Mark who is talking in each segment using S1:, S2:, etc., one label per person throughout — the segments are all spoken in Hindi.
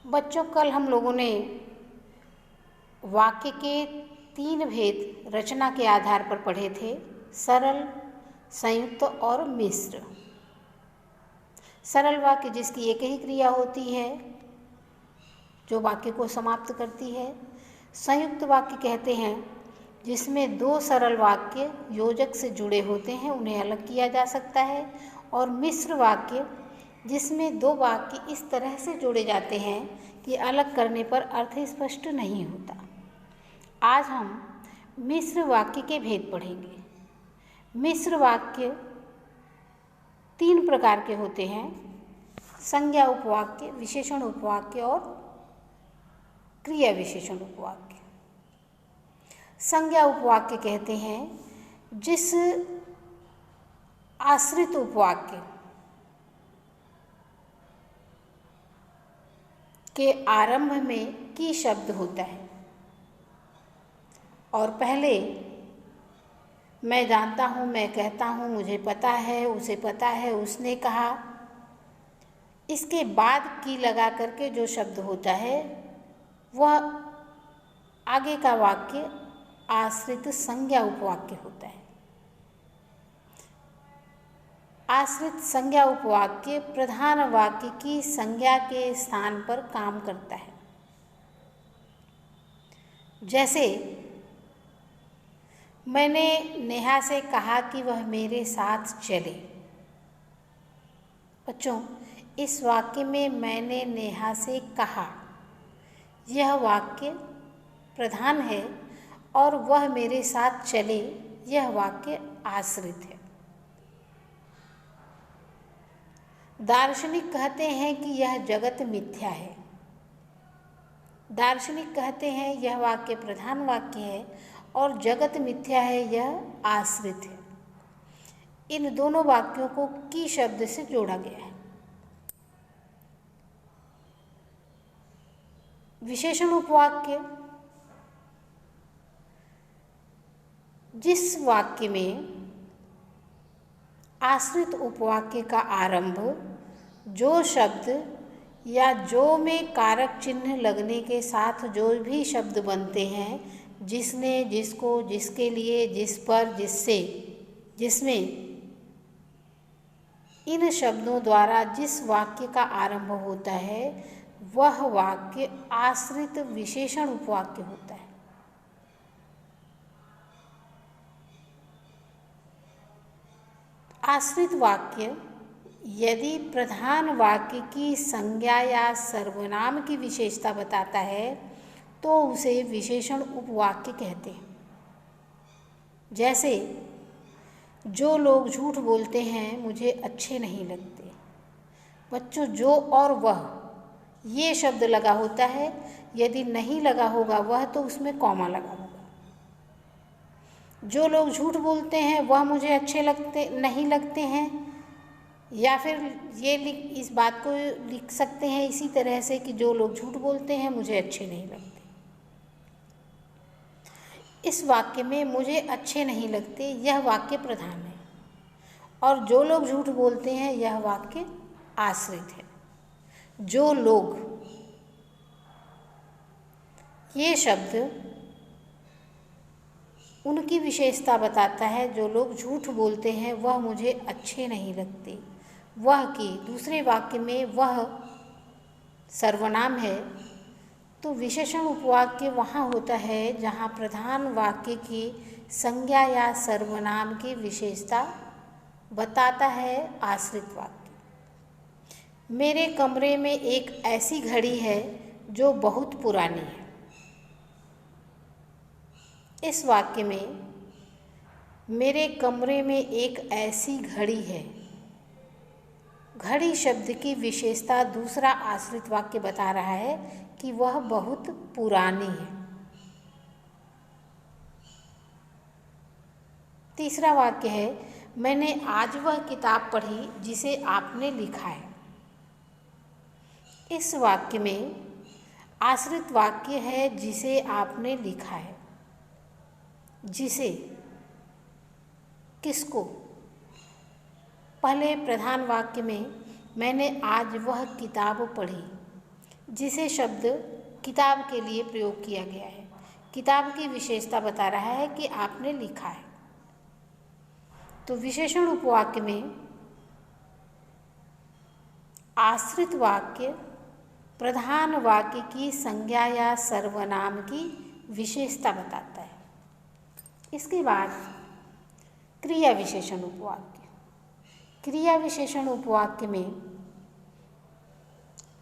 S1: बच्चों, कल हम लोगों ने वाक्य के 3 भेद रचना के आधार पर पढ़े थे, सरल, संयुक्त और मिश्र। सरल वाक्य जिसकी एक ही क्रिया होती है जो वाक्य को समाप्त करती है। संयुक्त वाक्य कहते हैं जिसमें 2 सरल वाक्य योजक से जुड़े होते हैं, उन्हें अलग किया जा सकता है। और मिश्र वाक्य जिसमें 2 वाक्य इस तरह से जोड़े जाते हैं कि अलग करने पर अर्थ स्पष्ट नहीं होता। आज हम मिश्र वाक्य के भेद पढ़ेंगे। मिश्र वाक्य 3 प्रकार के होते हैं, संज्ञा उपवाक्य, विशेषण उपवाक्य और क्रिया विशेषण उपवाक्य। संज्ञा उपवाक्य कहते हैं जिस आश्रित उपवाक्य के आरंभ में की शब्द होता है और पहले मैं जानता हूँ, मैं कहता हूँ, मुझे पता है, उसे पता है, उसने कहा, इसके बाद की लगा करके जो शब्द होता है वह आगे का वाक्य आश्रित संज्ञा उपवाक्य होता है। आश्रित संज्ञा उपवाक्य प्रधान वाक्य की संज्ञा के स्थान पर काम करता है। जैसे मैंने नेहा से कहा कि वह मेरे साथ चले। बच्चों, इस वाक्य में मैंने नेहा से कहा, यह वाक्य प्रधान है और वह मेरे साथ चले, यह वाक्य आश्रित है। दार्शनिक कहते हैं कि यह जगत मिथ्या है। दार्शनिक कहते हैं यह वाक्य प्रधान वाक्य है और जगत मिथ्या है, यह आश्रित है। इन दोनों वाक्यों को की शब्द से जोड़ा गया है। विशेषण उपवाक्य जिस वाक्य में आश्रित उपवाक्य का आरंभ जो शब्द या जो में कारक चिन्ह लगने के साथ जो भी शब्द बनते हैं, जिसने, जिसको, जिसके लिए, जिस पर, जिससे, जिसमें, इन शब्दों द्वारा जिस वाक्य का आरंभ होता है वह वाक्य आश्रित विशेषण उपवाक्य होता है। आश्रित वाक्य यदि प्रधान वाक्य की संज्ञा या सर्वनाम की विशेषता बताता है तो उसे विशेषण उपवाक्य कहते हैं। जैसे जो लोग झूठ बोलते हैं मुझे अच्छे नहीं लगते। बच्चों, जो और वह ये शब्द लगा होता है, यदि नहीं लगा होगा वह तो उसमें कॉमा लगा होगा। जो लोग झूठ बोलते हैं वह मुझे अच्छे नहीं लगते हैं, या फिर ये इस बात को लिख सकते हैं इसी तरह से कि जो लोग झूठ बोलते हैं मुझे अच्छे नहीं लगते। इस वाक्य में मुझे अच्छे नहीं लगते यह वाक्य प्रधान है और जो लोग झूठ बोलते हैं यह वाक्य आश्रित है। जो लोग, ये शब्द उनकी विशेषता बताता है। जो लोग झूठ बोलते हैं वह मुझे अच्छे नहीं लगते, वह की दूसरे वाक्य में वह सर्वनाम है तो विशेषण उपवाक्य वहाँ होता है जहाँ प्रधान वाक्य की संज्ञा या सर्वनाम की विशेषता बताता है आश्रित वाक्य। मेरे कमरे में एक ऐसी घड़ी है जो बहुत पुरानी है। इस वाक्य में मेरे कमरे में एक ऐसी घड़ी है, घड़ी शब्द की विशेषता दूसरा आश्रित वाक्य बता रहा है कि वह बहुत पुरानी है। तीसरा वाक्य है, मैंने आज वह किताब पढ़ी जिसे आपने लिखा है। इस वाक्य में आश्रित वाक्य है जिसे आपने लिखा है। जिसे, किसको? पहले प्रधान वाक्य में मैंने आज वह किताब पढ़ी, जिसे शब्द किताब के लिए प्रयोग किया गया है। किताब की विशेषता बता रहा है कि आपने लिखा है। तो विशेषण उपवाक्य में आश्रित वाक्य प्रधान वाक्य की संज्ञा या सर्वनाम की विशेषता बताता है। इसके बाद क्रिया विशेषण उपवाक्य। क्रिया विशेषण उपवाक्य में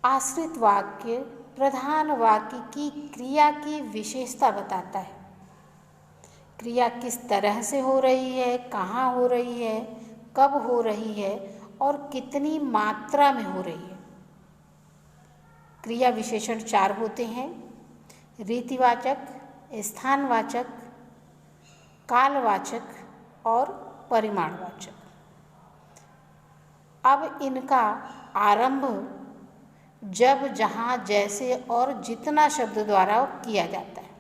S1: आश्रित वाक्य प्रधान वाक्य की क्रिया की विशेषता बताता है। क्रिया किस तरह से हो रही है, कहाँ हो रही है, कब हो रही है और कितनी मात्रा में हो रही है। क्रिया विशेषण 4 होते हैं: रीतिवाचक, स्थानवाचक, कालवाचक और परिमाणवाचक। अब इनका आरंभ जब, जहाँ, जैसे और जितना शब्द द्वारा किया जाता है।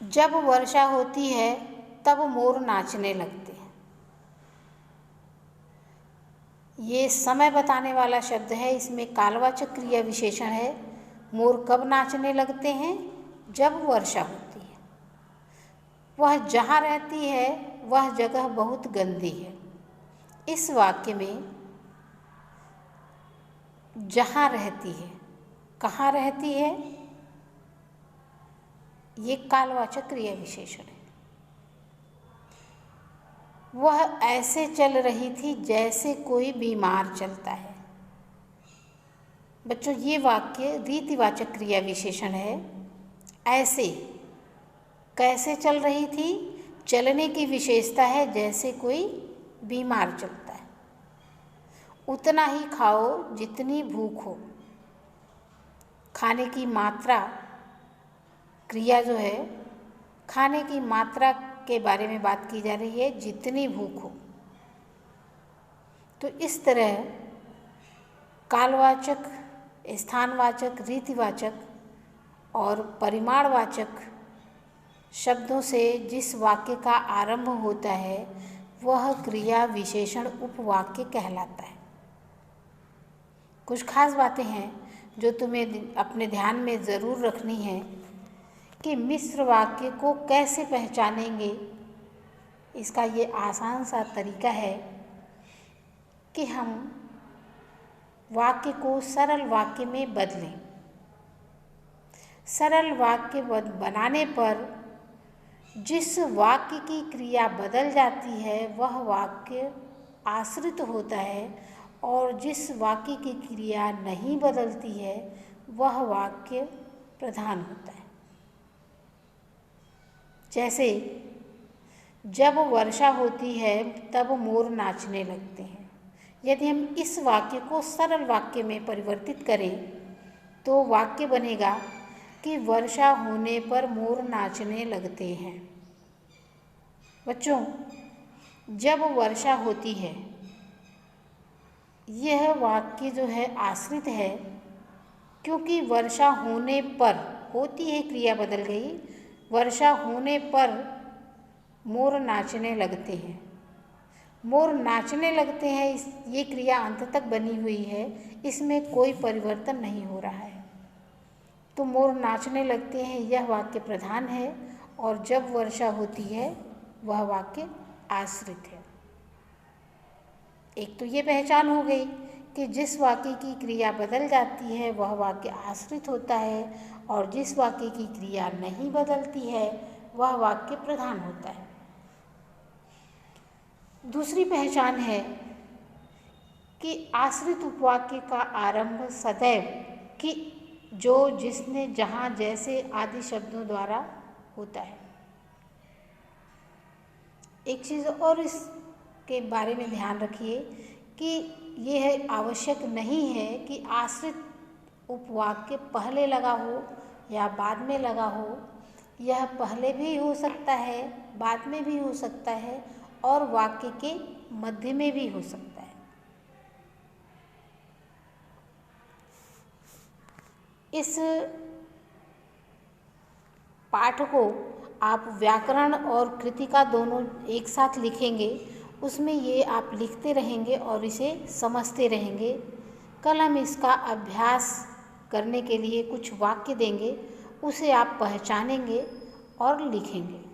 S1: जब वर्षा होती है तब मोर नाचने लगते हैं। ये समय बताने वाला शब्द है, इसमें कालवाचक क्रिया विशेषण है। मोर कब नाचने लगते हैं? जब वर्षा होती है। वह जहाँ रहती है वह जगह बहुत गंदी है। इस वाक्य में जहाँ रहती है, कहाँ रहती है, ये कालवाचक क्रिया विशेषण है। वह ऐसे चल रही थी जैसे कोई बीमार चलता है। बच्चों, ये वाक्य रीतिवाचक क्रिया विशेषण है। ऐसे, कैसे चल रही थी, चलने की विशेषता है जैसे कोई बीमार चलता है। उतना ही खाओ जितनी भूख हो। खाने की मात्रा, क्रिया जो है खाने की मात्रा के बारे में बात की जा रही है, जितनी भूख हो। तो इस तरह कालवाचक, स्थानवाचक, रीतिवाचक और परिमाणवाचक शब्दों से जिस वाक्य का आरंभ होता है वह क्रिया विशेषण उपवाक्य कहलाता है। कुछ खास बातें हैं जो तुम्हें अपने ध्यान में ज़रूर रखनी है कि मिश्र वाक्य को कैसे पहचानेंगे। इसका ये आसान सा तरीका है कि हम वाक्य को सरल वाक्य में बदलें। सरल वाक्य बनाने पर जिस वाक्य की क्रिया बदल जाती है वह वाक्य आश्रित होता है और जिस वाक्य की क्रिया नहीं बदलती है वह वाक्य प्रधान होता है। जैसे जब वर्षा होती है तब मोर नाचने लगते हैं। यदि हम इस वाक्य को सरल वाक्य में परिवर्तित करें तो वाक्य बनेगा कि वर्षा होने पर मोर नाचने लगते हैं। बच्चों, जब वर्षा होती है, यह वाक्य जो है आश्रित है, क्योंकि वर्षा होने पर, होती है क्रिया बदल गई, वर्षा होने पर मोर नाचने लगते हैं। मोर नाचने लगते हैं, ये क्रिया अंत तक बनी हुई है, इसमें कोई परिवर्तन नहीं हो रहा है। तो मोर नाचने लगते हैं यह वाक्य प्रधान है और जब वर्षा होती है वह वाक्य आश्रित है। एक तो ये पहचान हो गई कि जिस वाक्य की क्रिया बदल जाती है वह वाक्य आश्रित होता है और जिस वाक्य की क्रिया नहीं बदलती है वह वाक्य प्रधान होता है। दूसरी पहचान है कि आश्रित उपवाक्य का आरंभ सदैव कि, जो, जिसने, जहाँ, जैसे आदि शब्दों द्वारा होता है। एक चीज़ और इसके बारे में ध्यान रखिए कि यह आवश्यक नहीं है कि आश्रित उपवाक्य पहले लगा हो या बाद में लगा हो। यह पहले भी हो सकता है, बाद में भी हो सकता है और वाक्य के मध्य में भी हो सकता है। इस पाठ को आप व्याकरण और कृतिका दोनों एक साथ लिखेंगे, उसमें ये आप लिखते रहेंगे और इसे समझते रहेंगे कल हम इसका अभ्यास करने के लिए कुछ वाक्य देंगे, उसे आप पहचानेंगे और लिखेंगे।